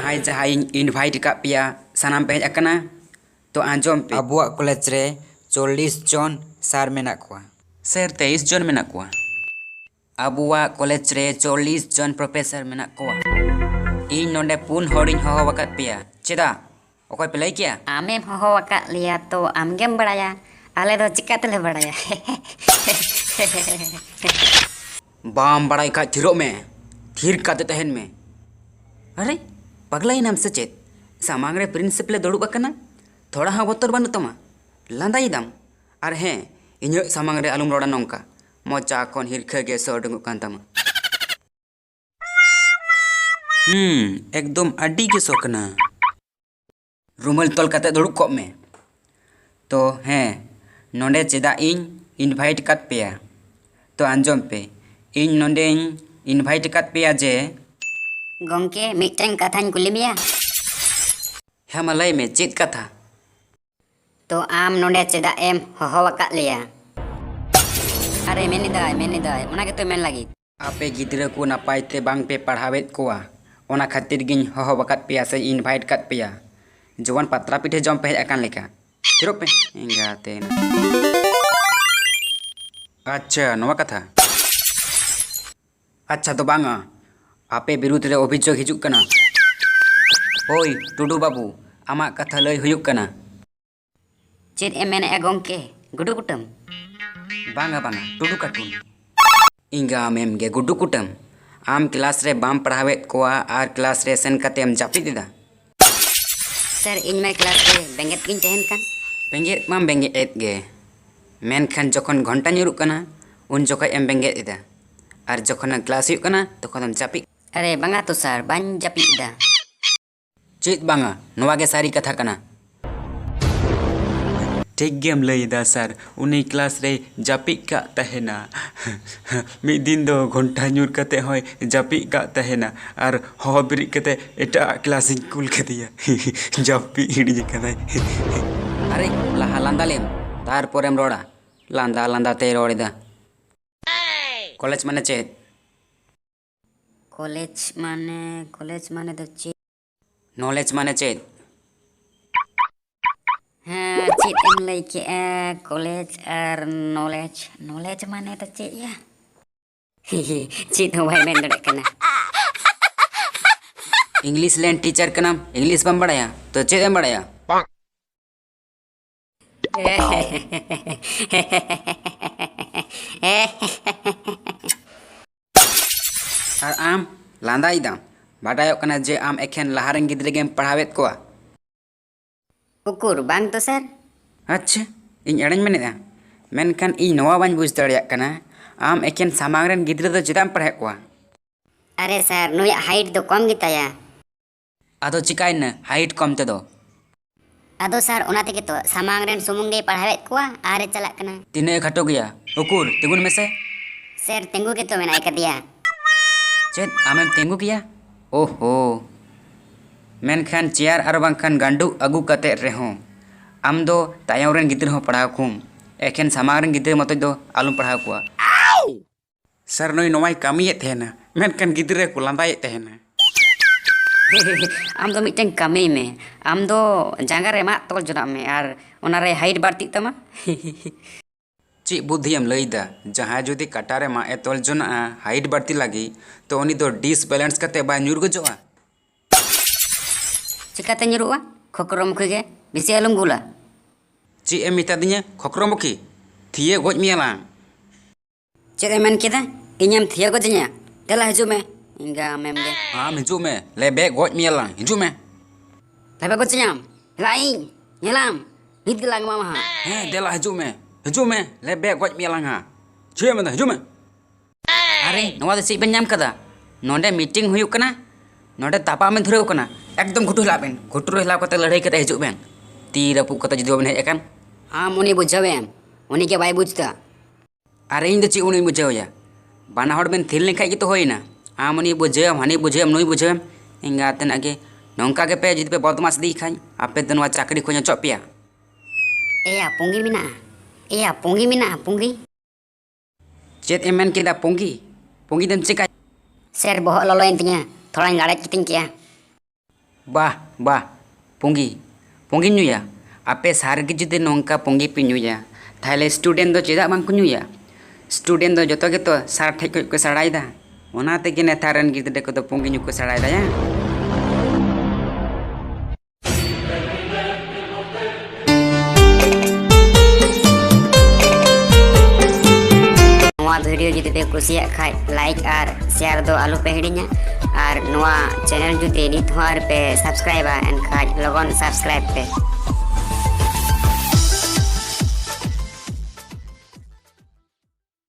जहां जहां इनवाइट का पिया सानाम पे हेज अकना तो आंजम पे अबुआ कॉलेज रे 40 जन सार मेना कोआ सर 23 जन मेना कोआ अबुआ कॉलेज रे 40 जन प्रोफेसर मेना कोआ इन नोंडे पुन होरिन हो वकत पिया चेदा ओकय पे लई किया आमेम हो वका लिया तो आमगेम बड़ाया आले दो चिकातले बड़ाया बाम बड़ाई का थिरो में थिर काते तहन में अरे पगलाई नाम से चेत सामांग रे प्रिंसिपल दुड़ुब अकना थोड़ा हाँ बतर बानु तमा लांदाई दाम और हें इन्हें सामांग रे आलुम रोड़ा नौका मोचा कौन हिरखे गे सो डुंगुक कान तमा एकदम अड्डी के सोकना रुमल तोल काते दुड़ुब कोप में तो हें नोंडे चेदा इन इनवाइट कात पेया तो आंजम पे इन नोंडे इनवाइट कात पेया जे गोंके मिटन कथान कुलिमिया हे मलाई में चेत कथा तो आम नोंडे चेदा एम हो वका लिया अरे मेनी दाय ओना के तो मेन लगी आपे गिद्रा को नापाय ते बांग पे पढ़ावेत कोआ ओना खातिर गिन हो वकत पेया से इनवाइट कात पेया जवान पत्रा पिठे जम पे अकान लेका थिरो पे इंगाते अच्छा नवा कथा अच्छा तो बांगा आपे विरुद्ध रे अभियोग हिजुक कना ओय टुडू बाबू आमा कथा लय हुयुक कना चेद एमेन ए गोंके गुडु कुटम बांगा टुडू कार्टून इंगा मेम गे गुडू कुटम आम क्लास रे बाम पढ़ावेत कोआ आर क्लास रे सेन कतेम जापी दिदा सर इन में क्लास रे बेंगेत किन तहन कान बेंगेत माम बेंगेत एत गे मेनखान जखन घंटा न्युरुक कना उन जखन एम बेंगेत इदा आर जखन क्लास हुयुक कना तखन एम जापी अरे बांगा तो सर बान जापी दा चेत बांगा नवा गे सारी कथा कना ठीक गेम लईदा सर उनी क्लास रे जापी का तहेना मी दिन दो घंटा न्यूर कते होय जापी का तहेना आर हो बिरि कते एटा क्लास इन कुल के दिया जापी हिड़ी कनाय अरे लहा लांदा लेम तार पोरेम रोड़ा लांदा लांदा ते रोड़िदा कॉलेज माने चेत कॉलेज माने तो चे नॉलेज माने चेत हाँ चेत एम लई के कॉलेज और नॉलेज माने तो चेत या चेत हो भाई मेन दड़े कना इंग्लिश लैंड टीचर का नाम इंग्लिश बम बड़ाया तो चेत एम बड़ाया और आम लांदाई दाम बाडायो कना जे आम एखेन लहारेन गिद्रे गेम पढ़ावेत कोआ उकुर बांग तो सर अच्छा इन एड़ेन मेनेदा मेनखान इन नवा बाñ बुझ दाड़िया कना आम एखेन सामांग रेन गिद्रे दो चेदाम पढ़ाए कोआ अरे सर नुया हाइट तो कम गिताया आदो चिकाइन हाइट कम ते दो आदो सर ओना तेगे तो सामांग रेन सुमुंगे पढ़ावेत कोआ आरे चला कना तिने खटो गया उकुर तिगुन में से सर तेंगु के तो मेनाय कर दिया चेद आमेम तेंगु किया ओहो मेनखान चेयर आर बांखान गांडू अगु कते रेहों आम दो तायम रेन गिद्रे हो पढ़ाव कुम एखेन सामांग रेन गिद्रे मत दो आलुम पढ़ाव कुआ सर नोई नोवाई कामिये थेना मेनखान गिद्रे को लांदाये थेना आम दो मिटन कमी में आम दो जांगा रे मा तोल जोना में आर ओना रे हाइट बाड़ती तमा ची बुद्धियम लईदा जहां जुदी कटारे मा ए तोल जोना हाइट बाड़ती लगी तो उनी दो डिसबैलेंस कते बा न्यूर गजोआ चिकाते न्युरुआ खोकरम खुगे बिसे आलम गुला ची ए मिता दिnya खोकरमुखी थिए गोज मियाला चेद एमन केदा इᱧam थिया गोजnya देला हजू में इंगा मेम गे आम हिजू में लेबे गोज मियाला हिजू में लेबे गोजnya लाई नyelam nit gelang mama हे देला हिजू में लेबे गोज मियाला हा चे में हिजू में अरे नवा दे सी बन नाम कदा नोंडे मीटिंग हुयुक कना नोंडे तापा में धुरेव कना एकदम घुटु हिलाबेन घुटु हिलाव कते लड़ाई कते हिजू बेन ती रपु कते जुदी बन हेज अकान आम उनी बुझावेम उनी के बाय बुझता अरे इन दो ची उनी बुझावया बाना हड़ बेन थिल लेखाय गे तो होइना आम उनी बुझावम हानि बुझावम नुई बुझावम इंगा तेना गे नौका के पे जुदी पे बदमाश दी खाई आपे दनवा चाकरी खोज चोपिया एया पुंगी मिना पुंगी चेत एमन केदा पुंगी दम चिका सर बहुत ललोइन तिया थोड़ा गाड़ा कितिन किया Bah, bah, pongi. Pongi nyuya. Ape sargi jude nongka pongi pi nyuya. Thale student do cheda bang ku nyuya. Student do joto geto sar thek ko sarai da. Ona te gene tharan gidde ko do pongi nyu ko sarai da ya. नवा video जुदी पे कुसिया खाय like और share दो आलू पे हिड़िया और नवा channel जुदी नित पे सब्सक्राइब एन खाय लगन सब्सक्राइब पे